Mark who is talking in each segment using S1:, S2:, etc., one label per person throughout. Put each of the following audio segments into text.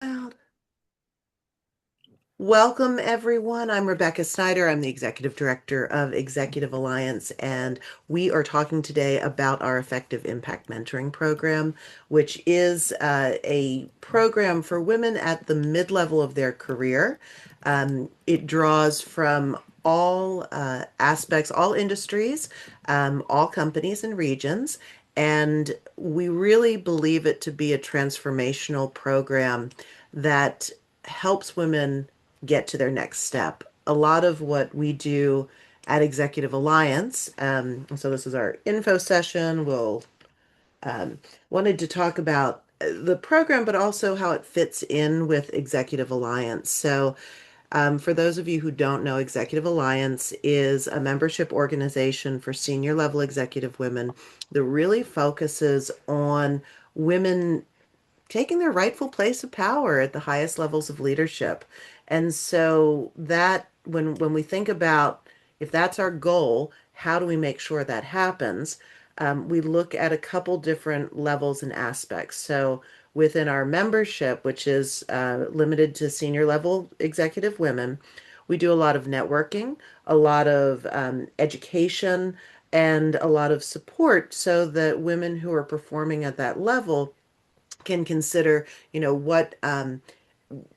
S1: Out. Welcome, everyone. I'm Rebecca Snyder. I'm the Executive Director of Executive Alliance, and we are talking today about our Effective Impact Mentoring Program, which is a program for women at the mid-level of their career. It draws from all aspects, all industries, all companies and regions, and we really believe it to be a transformational program that helps women get to their next step. A lot of what we do at Executive Alliance, so this is our info session. We'll wanted to talk about the program, but also how it fits in with Executive Alliance. So, for those of you who don't know, Executive Alliance is a membership organization for senior level executive women that really focuses on women taking their rightful place of power at the highest levels of leadership. And so that when we think about if that's our goal, how do we make sure that happens? We look at a couple different levels and aspects. So within our membership, which is limited to senior level executive women, we do a lot of networking, a lot of education, and a lot of support so that women who are performing at that level can consider, what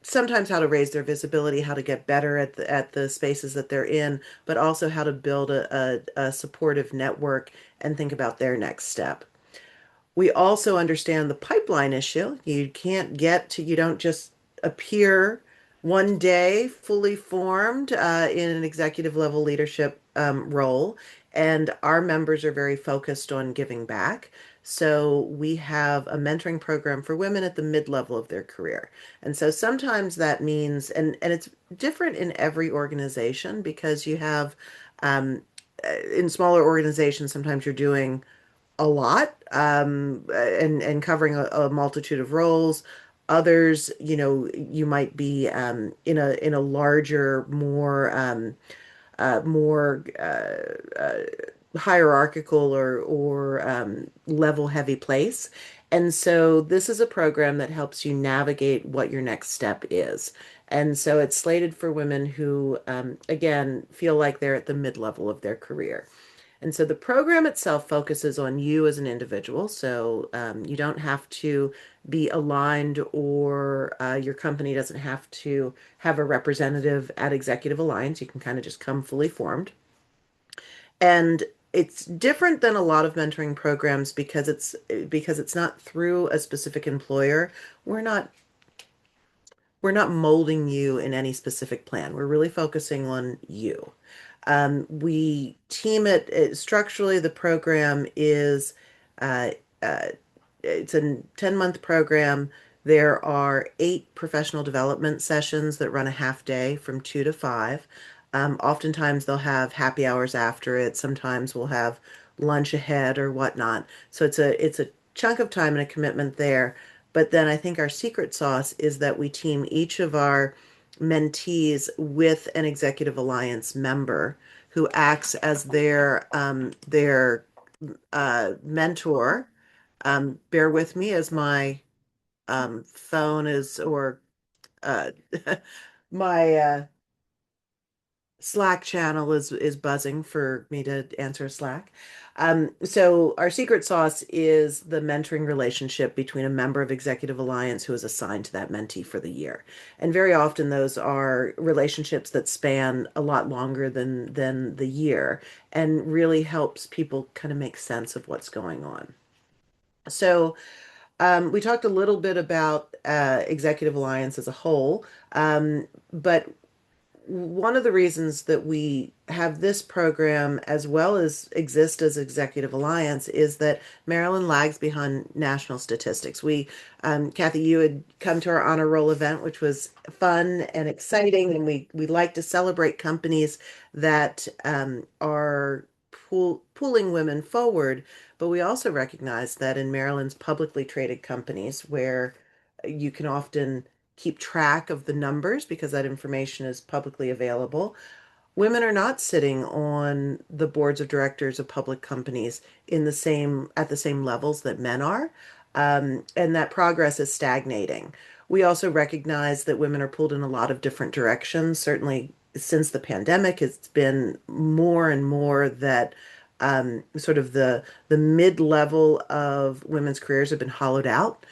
S1: sometimes how to raise their visibility, how to get better at the spaces that they're in, but also how to build a supportive network and think about their next step. We also understand the pipeline issue. You don't just appear one day fully formed in an executive level leadership role. And our members are very focused on giving back. So we have a mentoring program for women at the mid-level of their career. And so sometimes that means, and it's different in every organization because you have, in smaller organizations, sometimes you're doing a lot and covering a multitude of roles. Others, you might be in a larger, more hierarchical or level heavy place. And so this is a program that helps you navigate what your next step is. And so it's slated for women who, again, feel like they're at the mid-level of their career. And so the program itself focuses on you as an individual. So you don't have to be aligned or your company doesn't have to have a representative at Executive Alliance. You can kind of just come fully formed. And it's different than a lot of mentoring programs because it's not through a specific employer. We're not we're not molding you in any specific plan. We're really focusing on you. We team it structurally. The program is uh, uh, it's a 10-month program. There are 8 professional development sessions that run a half day from 2 to 5. Oftentimes they'll have happy hours after it. Sometimes we'll have lunch ahead or whatnot. So it's a chunk of time and a commitment there. But then I think our secret sauce is that we team each of our mentees with an Executive Alliance member who acts as their mentor. Bear with me as my phone is or uh, my Slack channel is buzzing for me to answer Slack. So our secret sauce is the mentoring relationship between a member of Executive Alliance who is assigned to that mentee for the year. And very often those are relationships that span a lot longer than the year and really helps people kind of make sense of what's going on. So we talked a little bit about Executive Alliance as a whole, but one of the reasons that we have this program as well as exist as Executive Alliance is that Maryland lags behind national statistics. Kathy, you had come to our honor roll event, which was fun and exciting, and we like to celebrate companies that are pulling women forward. But we also recognize that in Maryland's publicly traded companies, where you can often keep track of the numbers because that information is publicly available. Women are not sitting on the boards of directors of public companies at the same levels that men are, and that progress is stagnating. We also recognize that women are pulled in a lot of different directions. Certainly, since the pandemic, it's been more and more that sort of the mid-level of women's careers have been hollowed out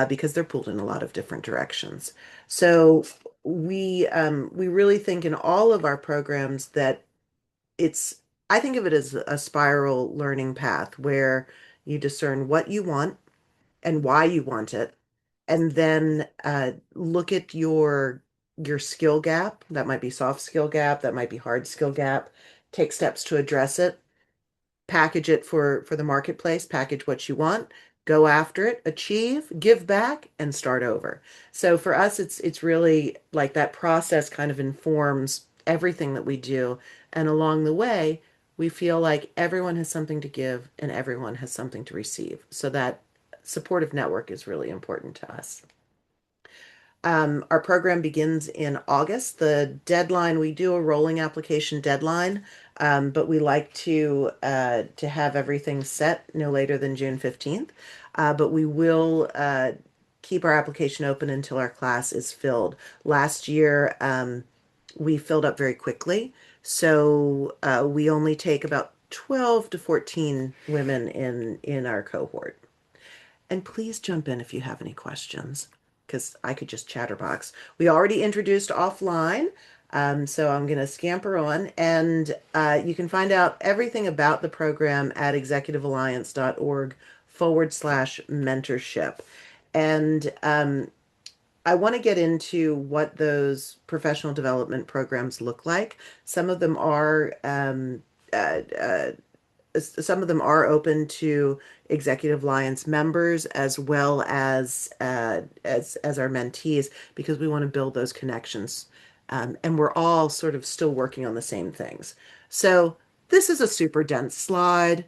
S1: because they're pulled in a lot of different directions. So we really think in all of our programs that it's I think of it as a spiral learning path where you discern what you want and why you want it, and then look at your skill gap. That might be soft skill gap, that might be hard skill gap. Take steps to address it, package it for the marketplace, package what you want, go after it, achieve, give back, and start over. So for us, it's really like that process kind of informs everything that we do. And along the way, we feel like everyone has something to give and everyone has something to receive. So that supportive network is really important to us. Our program begins in August. The deadline, we do a rolling application deadline, but we like to have everything set no later than June 15th. But we will keep our application open until our class is filled. Last year, we filled up very quickly, so we only take about 12 to 14 women in our cohort. And please jump in if you have any questions, because I could just chatterbox. We already introduced offline, so I'm going to scamper on. And you can find out everything about the program at executivealliance.org/mentorship. And I want to get into what those professional development programs look like. Some of them are uh, uh, some of them are open to Executive Alliance members as well as our mentees because we want to build those connections. And we're all sort of still working on the same things. So this is a super dense slide.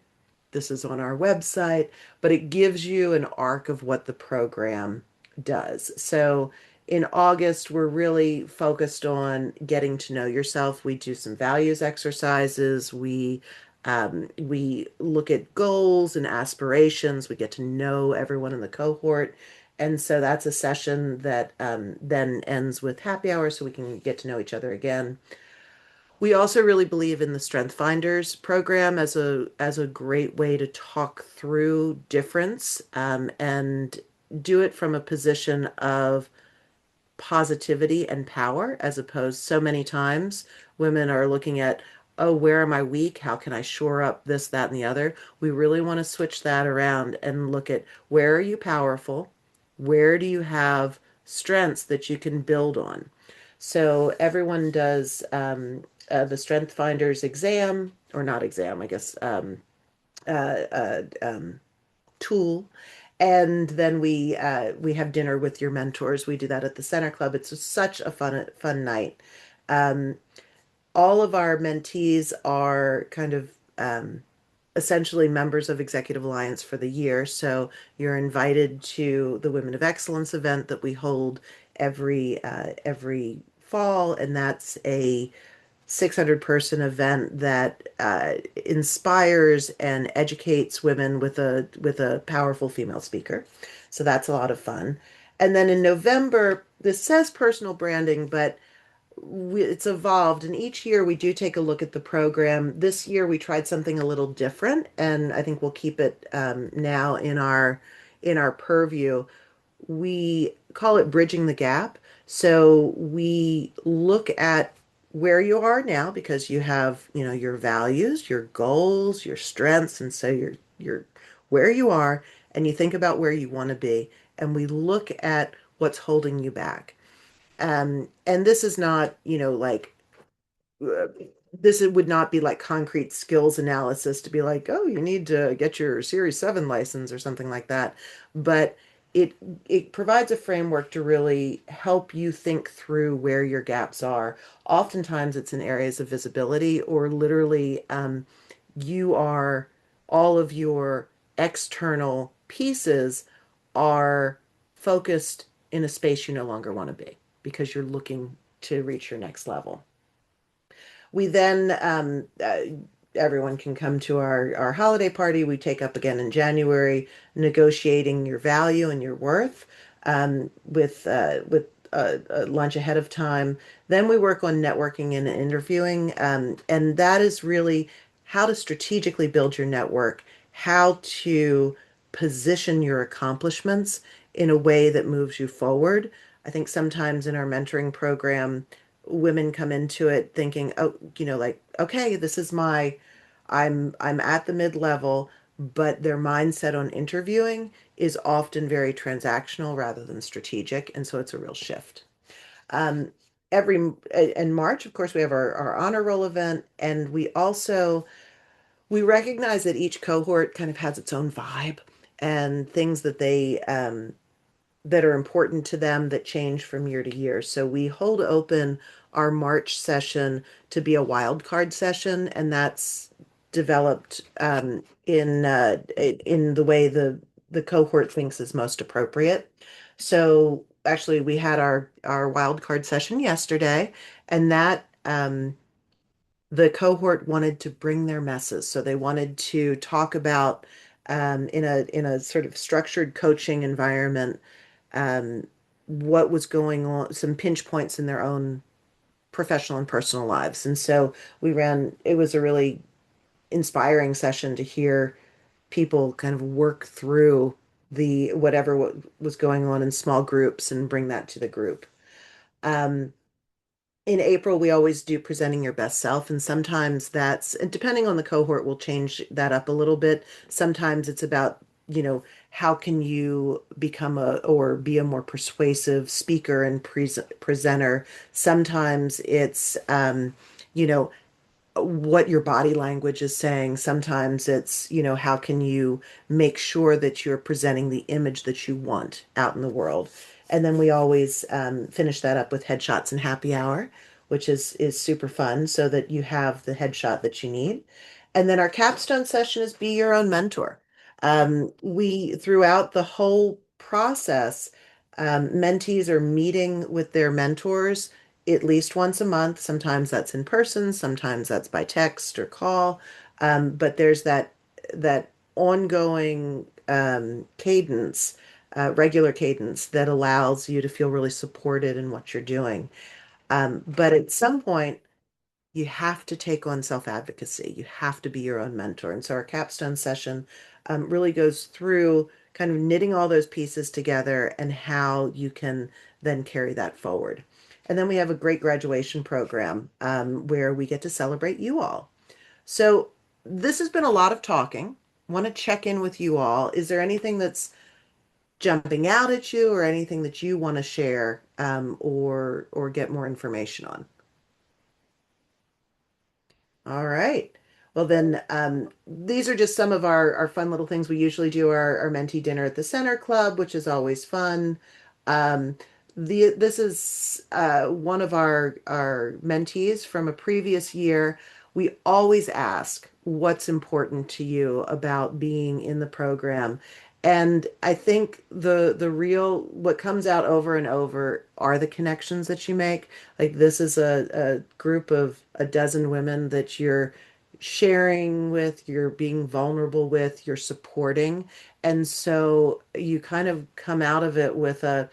S1: This is on our website, but it gives you an arc of what the program does. So in August, we're really focused on getting to know yourself. We do some values exercises. We look at goals and aspirations. We get to know everyone in the cohort. And so that's a session that then ends with happy hour so we can get to know each other again. We also really believe in the Strength Finders program as a great way to talk through difference and do it from a position of positivity and power, as opposed so many times women are looking at, oh, where am I weak? How can I shore up this, that, and the other? We really want to switch that around and look at where are you powerful? Where do you have strengths that you can build on? So everyone does the Strength Finders exam, or not exam, I guess, uh, uh, um, tool. And then we have dinner with your mentors. We do that at the Center Club. It's such a fun night. Um, all of our mentees are kind of essentially members of Executive Alliance for the year. So you're invited to the Women of Excellence event that we hold every fall, and that's a 600-person event that inspires and educates women with a powerful female speaker. So that's a lot of fun. And then in November, this says personal branding, but it's evolved. And each year we do take a look at the program. This year we tried something a little different, and I think we'll keep it now in our purview. We call it bridging the gap. So we look at where you are now because you have, your values, your goals, your strengths, and so you're where you are, and you think about where you want to be, and we look at what's holding you back. And this is not, like uh, this would not be like concrete skills analysis to be like, oh, you need to get your Series 7 license or something like that. But it it provides a framework to really help you think through where your gaps are. Oftentimes it's in areas of visibility or literally you are all of your external pieces are focused in a space you no longer want to be because you're looking to reach your next level. We then everyone can come to our holiday party. We take up again in January, negotiating your value and your worth. with lunch ahead of time. Then we work on networking and interviewing, and that is really how to strategically build your network, how to position your accomplishments in a way that moves you forward. I think sometimes in our mentoring program, women come into it thinking, oh, like, okay, this is I'm at the mid-level, but their mindset on interviewing is often very transactional rather than strategic, and so it's a real shift. Um, every in March, of course, we have our honor roll event, and we recognize that each cohort kind of has its own vibe and things that are important to them that change from year to year. So we hold open our March session to be a wild card session, and that's developed in the way the cohort thinks is most appropriate. So actually, we had our wild card session yesterday, and that the cohort wanted to bring their messes. So they wanted to talk about in a sort of structured coaching environment um, what was going on, some pinch points in their own professional and personal lives. And so it was a really inspiring session to hear people kind of work through the whatever what was going on in small groups and bring that to the group. Um, in April, we always do presenting your best self, and sometimes and depending on the cohort, we'll change that up a little bit. Sometimes it's about, how can you become or be a more persuasive speaker and presenter. Sometimes it's, you know, what your body language is saying. Sometimes it's, how can you make sure that you're presenting the image that you want out in the world. And then we always finish that up with headshots and happy hour, which is super fun so that you have the headshot that you need. And then our capstone session is be your own mentor. We, throughout the whole process, mentees are meeting with their mentors at least once a month. Sometimes that's in person, sometimes that's by text or call. But there's that ongoing cadence, regular cadence that allows you to feel really supported in what you're doing. But at some point, you have to take on self-advocacy. You have to be your own mentor. And so our capstone session really goes through kind of knitting all those pieces together and how you can then carry that forward. And then we have a great graduation program where we get to celebrate you all. So this has been a lot of talking. Want to check in with you all. Is there anything that's jumping out at you or anything that you want to share or get more information on? All right. Well, then, these are just some of our fun little things. We usually do our mentee dinner at the Center Club, which is always fun. Um, this is one of our mentees from a previous year. We always ask what's important to you about being in the program. And I think the real what comes out over and over are the connections that you make. Like this is a group of a dozen women that you're sharing with, you're being vulnerable with, you're supporting. And so you kind of come out of it with a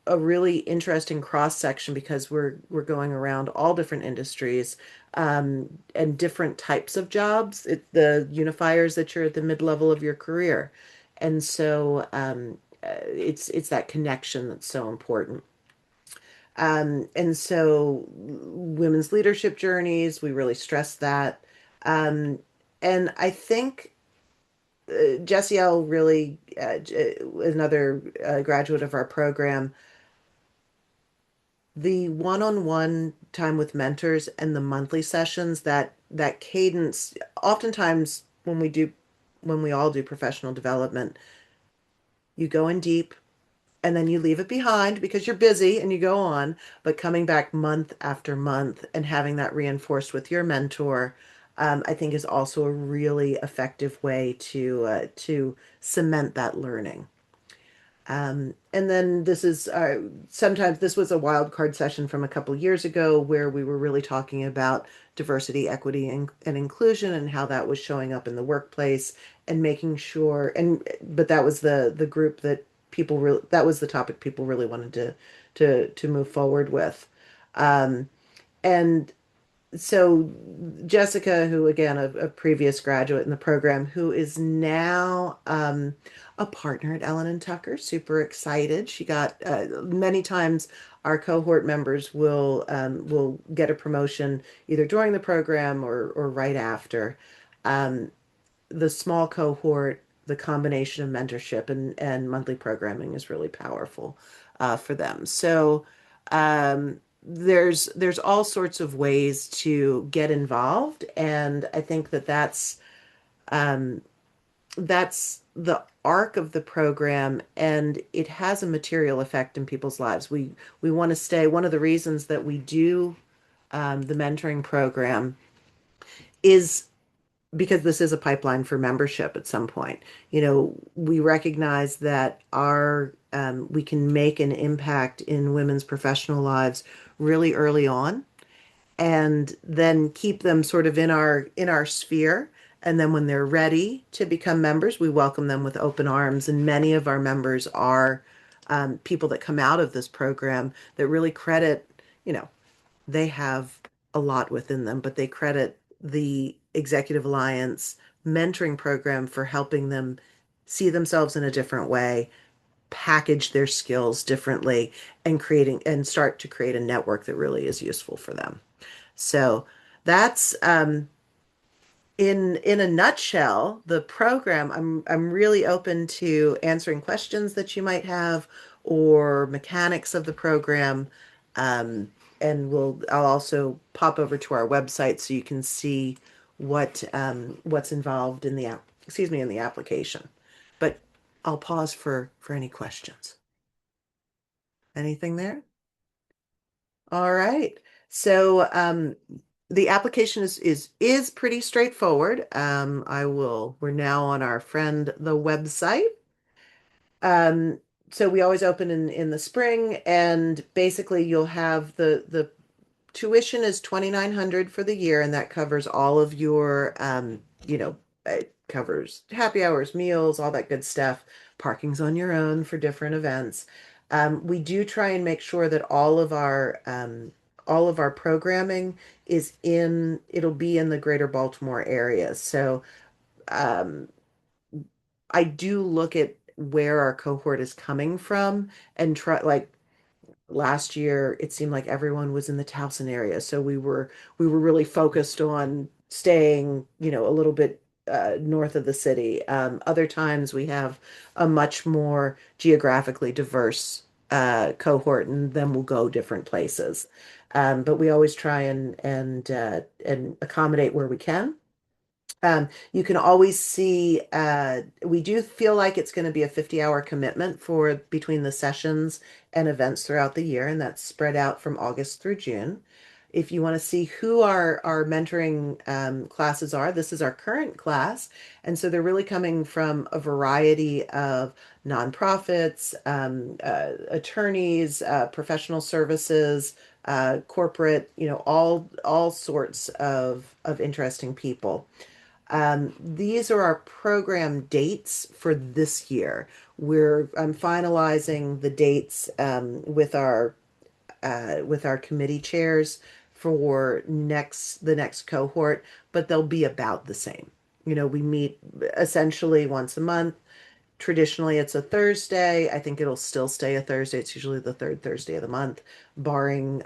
S1: really interesting cross section because we're going around all different industries and different types of jobs. The unifiers that you're at the mid-level of your career. And so it's that connection that's so important. And so women's leadership journeys, we really stress that. Um, and I think Jessie L. really, another graduate of our program, the one-on-one time with mentors and the monthly sessions, that cadence, oftentimes when we all do professional development, you go in deep and then you leave it behind because you're busy and you go on, but coming back month after month and having that reinforced with your mentor, I think is also a really effective way to cement that learning. And then sometimes this was a wild card session from a couple years ago where we were really talking about diversity, equity, and inclusion and how that was showing up in the workplace and making sure, but that was the group that that was the topic people really wanted to move forward with. Um, and so Jessica, who again a previous graduate in the program, who is now a partner at Ellen and Tucker, super excited. She got many times our cohort members will get a promotion either during the program or right after. Um, the small cohort, the combination of mentorship and monthly programming is really powerful for them. So there's all sorts of ways to get involved, and I think um, that's the arc of the program, and it has a material effect in people's lives. We want to stay. One of the reasons that we do the mentoring program is because this is a pipeline for membership at some point. You know, we recognize that our we can make an impact in women's professional lives really early on, and then keep them sort of in our sphere. And then when they're ready to become members, we welcome them with open arms. And many of our members are people that come out of this program that really credit, you know, they have a lot within them, but they credit the Executive Alliance mentoring program for helping them see themselves in a different way, package their skills differently, and creating and start to create a network that really is useful for them. So that's in a nutshell, the program. I'm really open to answering questions that you might have or mechanics of the program. Um, and I'll also pop over to our website so you can see what's involved in the in the application. But I'll pause for any questions. Anything there? All right. So the application is pretty straightforward. We're now on our friend the website. Um, so we always open in the spring, and basically you'll have the tuition is 2,900 for the year, and that covers all of your it covers happy hours, meals, all that good stuff. Parking's on your own for different events. We do try and make sure that all of our programming it'll be in the greater Baltimore area. So um, I do look at where our cohort is coming from and try like last year it seemed like everyone was in the Towson area. So we were really focused on staying, a little bit north of the city. Other times we have a much more geographically diverse cohort, and then we'll go different places. But we always try and accommodate where we can. You can always see, we do feel like it's going to be a 50-hour commitment for between the sessions and events throughout the year, and that's spread out from August through June. If you want to see who our mentoring classes are, this is our current class. And so they're really coming from a variety of nonprofits, attorneys, professional services, corporate, all sorts of interesting people. These are our program dates for this year. I'm finalizing the dates with our committee chairs for the next cohort, but they'll be about the same. We meet essentially once a month. Traditionally, it's a Thursday. I think it'll still stay a Thursday. It's usually the third Thursday of the month, barring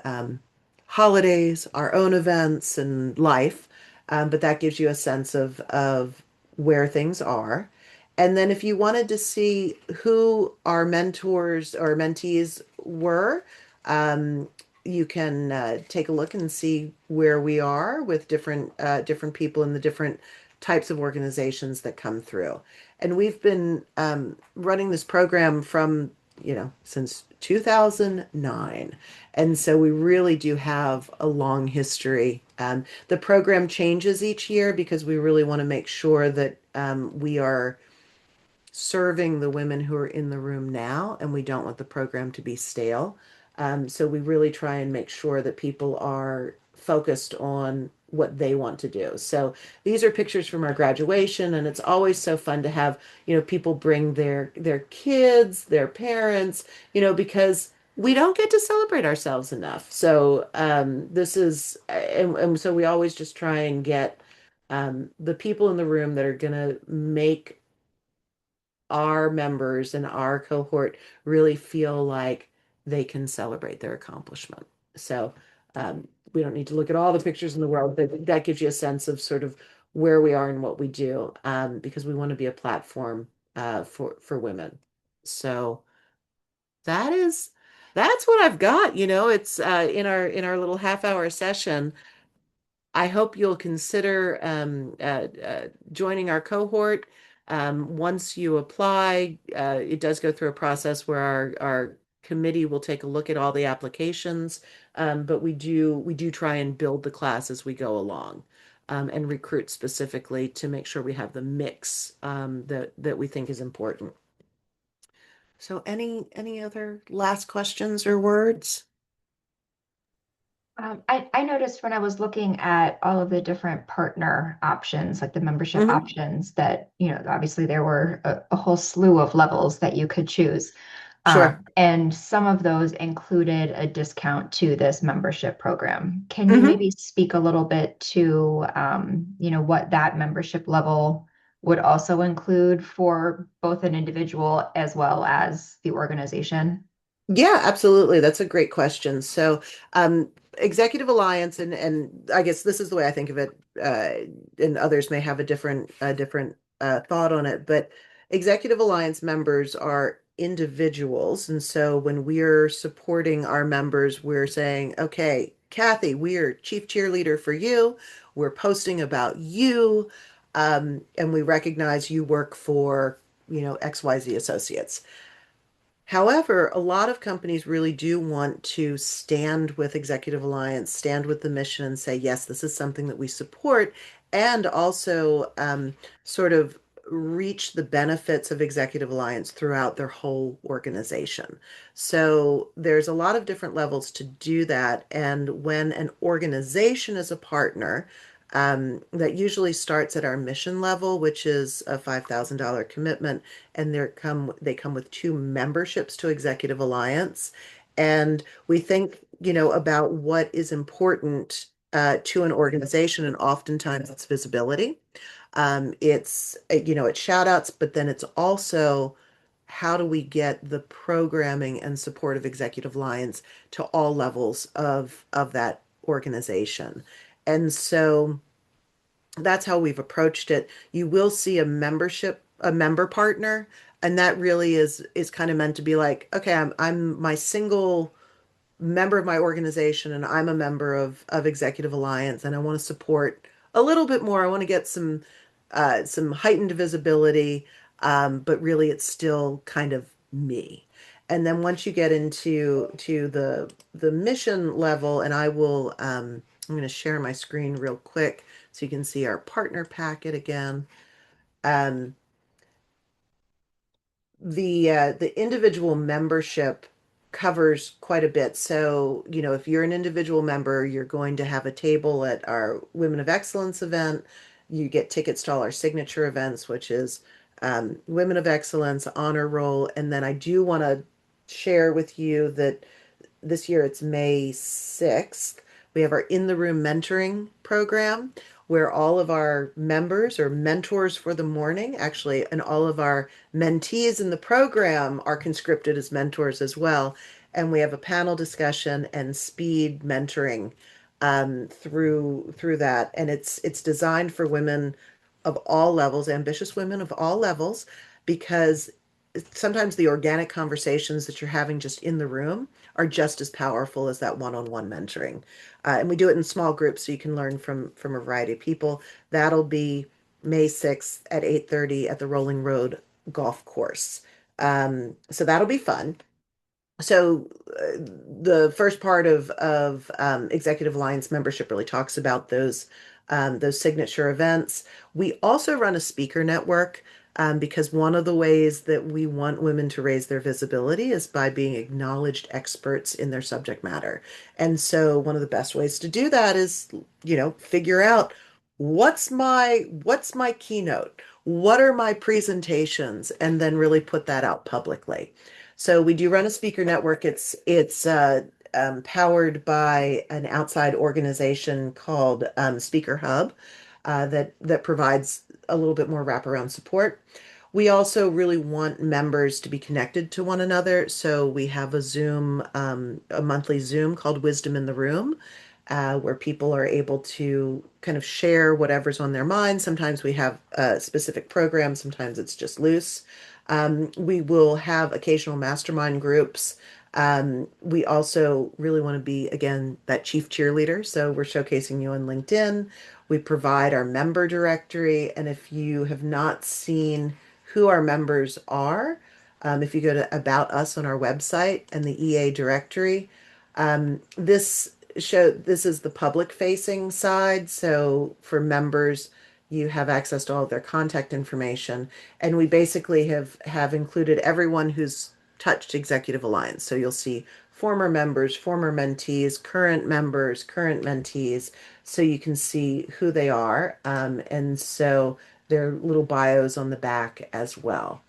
S1: holidays, our own events, and life. But that gives you a sense of where things are. And then if you wanted to see who our mentors or mentees were, um, you can take a look and see where we are with different people in the different types of organizations that come through. And we've been running this program from, since 2009. And so we really do have a long history. The program changes each year because we really want to make sure that we are serving the women who are in the room now, and we don't want the program to be stale. So we really try and make sure that people are focused on what they want to do. So these are pictures from our graduation, and it's always so fun to have, people bring their kids, their parents, because we don't get to celebrate ourselves enough. So this is, and so we always just try and get the people in the room that are going to make our members and our cohort really feel like they can celebrate their accomplishment. So we don't need to look at all the pictures in the world, but that gives you a sense of sort of where we are and what we do, because we want to be a platform for women. So that is that's what I've got. It's in our little half-hour session. I hope you'll consider joining our cohort. Once you apply, it does go through a process where our committee will take a look at all the applications, but we do try and build the class as we go along, and recruit specifically to make sure we have the mix that we think is important. So, any other last questions or words?
S2: I noticed when I was looking at all of the different partner options, like the membership
S1: Hmm.
S2: options, that, obviously there were a whole slew of levels that you could choose.
S1: Sure.
S2: And some of those included a discount to this membership program. Can you
S1: Hmm.
S2: maybe speak a little bit to, what that membership level would also include for both an individual as well as the organization?
S1: Yeah, absolutely. That's a great question. So, Executive Alliance, and I guess this is the way I think of it, and others may have a different thought on it. But Executive Alliance members are individuals, and so when we're supporting our members, we're saying, "Okay, Kathy, we are chief cheerleader for you. We're posting about you, and we recognize you work for, XYZ Associates." However, a lot of companies really do want to stand with Executive Alliance, stand with the mission, and say, yes, this is something that we support, and also sort of reach the benefits of Executive Alliance throughout their whole organization. So there's a lot of different levels to do that. And when an organization is a partner, that usually starts at our mission level, which is a $5,000 commitment, and they come with two memberships to Executive Alliance. And we think, about what is important to an organization, and oftentimes it's visibility. It's shout outs, but then it's also how do we get the programming and support of Executive Alliance to all levels of that organization. And so that's how we've approached it. You will see a member partner, and that really is kind of meant to be like, okay, I'm my single member of my organization, and I'm a member of Executive Alliance, and I want to support a little bit more. I want to get some heightened visibility, but really it's still kind of me. And then once you get into the mission level, and I'm going to share my screen real quick so you can see our partner packet again. Um, the individual membership covers quite a bit. So, if you're an individual member, you're going to have a table at our Women of Excellence event. You get tickets to all our signature events, which is Women of Excellence, Honor Roll. And then I do want to share with you that this year it's May 6th. We have our In the Room mentoring program where all of our members are mentors for the morning, actually, and all of our mentees in the program are conscripted as mentors as well. And we have a panel discussion and speed mentoring through that. And it's designed for women of all levels, ambitious women of all levels, because sometimes the organic conversations that you're having just in the room are just as powerful as that one-on-one mentoring. And we do it in small groups so you can learn from a variety of people. That'll be May 6th at 8:30 at the Rolling Road Golf Course. So that'll be fun. So the first part of Executive Alliance membership really talks about those signature events. We also run a speaker network. because one of the ways that we want women to raise their visibility is by being acknowledged experts in their subject matter. And so one of the best ways to do that is, figure out what's my keynote? What are my presentations? And then really put that out publicly. So we do run a speaker network. It's powered by an outside organization called Speaker Hub that provides a little bit more wraparound support. We also really want members to be connected to one another. So we have a monthly Zoom called Wisdom in the Room, where people are able to kind of share whatever's on their mind. Sometimes we have a specific program, sometimes it's just loose. We will have occasional mastermind groups. We also really want to be, again, that chief cheerleader. So we're showcasing you on LinkedIn. We provide our member directory. And if you have not seen who our members are, if you go to About Us on our website and the EA directory, this is the public facing side. So for members, you have access to all of their contact information. And we basically have included everyone who's touched Executive Alliance. So you'll see former members, former mentees, current members, current mentees, so you can see who they are. And so their little bios on the back as well.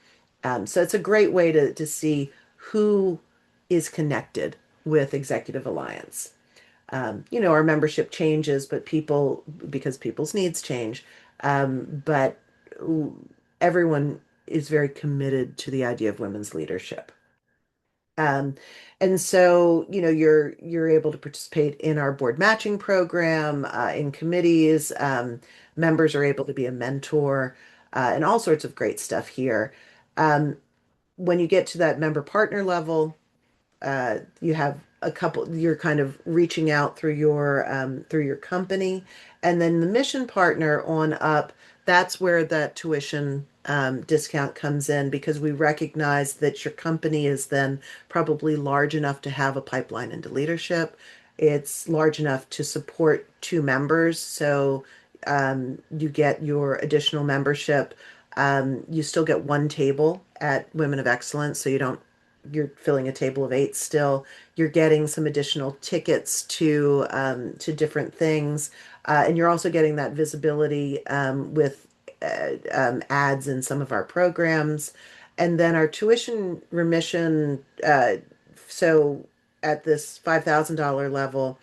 S1: So it's a great way to see who is connected with Executive Alliance. Our membership changes, because people's needs change, but everyone is very committed to the idea of women's leadership. Um, and so, you're able to participate in our board matching program, in committees. Members are able to be a mentor, and all sorts of great stuff here. Um, when you get to that member partner level, you have a couple, you're kind of reaching out through your company, and then the mission partner on up, that's where that tuition discount comes in, because we recognize that your company is then probably large enough to have a pipeline into leadership. It's large enough to support two members, so you get your additional membership. You still get one table at Women of Excellence, so you're filling a table of eight still. You're getting some additional tickets to different things, and you're also getting that visibility with ads in some of our programs, and then our tuition remission. So at this $5,000 level,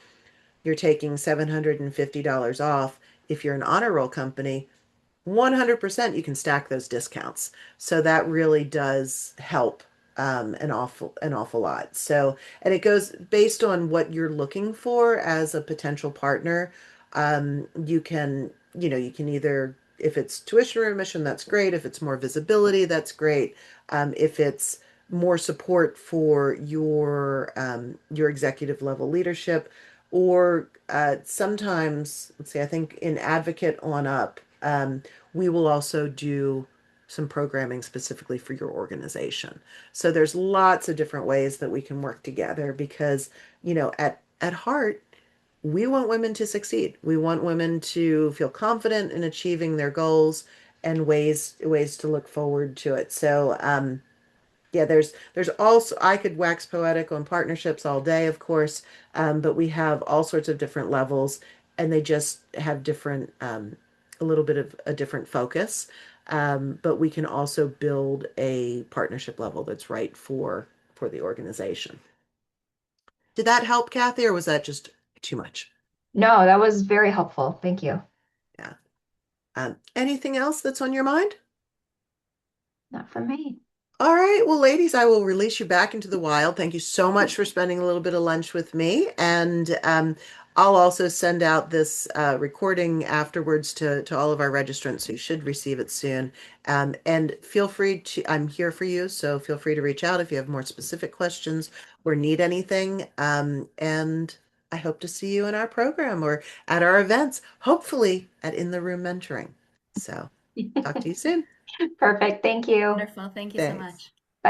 S1: you're taking $750 off. If you're an honor roll company, 100% you can stack those discounts. So that really does help an awful lot. So, and it goes based on what you're looking for as a potential partner. You can either, if it's tuition remission, that's great. If it's more visibility, that's great. If it's more support for your executive level leadership, or sometimes, let's see, I think in Advocate on up, we will also do some programming specifically for your organization. So there's lots of different ways that we can work together, because, at heart, we want women to succeed. We want women to feel confident in achieving their goals, and ways to look forward to it. So, yeah, there's also, I could wax poetic on partnerships all day, of course, but we have all sorts of different levels, and they just have a little bit of a different focus. But we can also build a partnership level that's right for the organization. Did that help, Kathy, or was that just too much?
S2: No, that was very helpful. Thank you.
S1: Yeah. Anything else that's on your mind?
S2: Not from me.
S1: All right. Well, ladies, I will release you back into the wild. Thank you so much for spending a little bit of lunch with me. And I'll also send out this recording afterwards to all of our registrants, so you should receive it soon. And feel free I'm here for you, so feel free to reach out if you have more specific questions or need anything. And I hope to see you in our program or at our events, hopefully at In the Room Mentoring. So talk to you soon.
S2: Perfect. Thank you.
S3: Wonderful. Thank you so
S1: Thanks.
S3: much.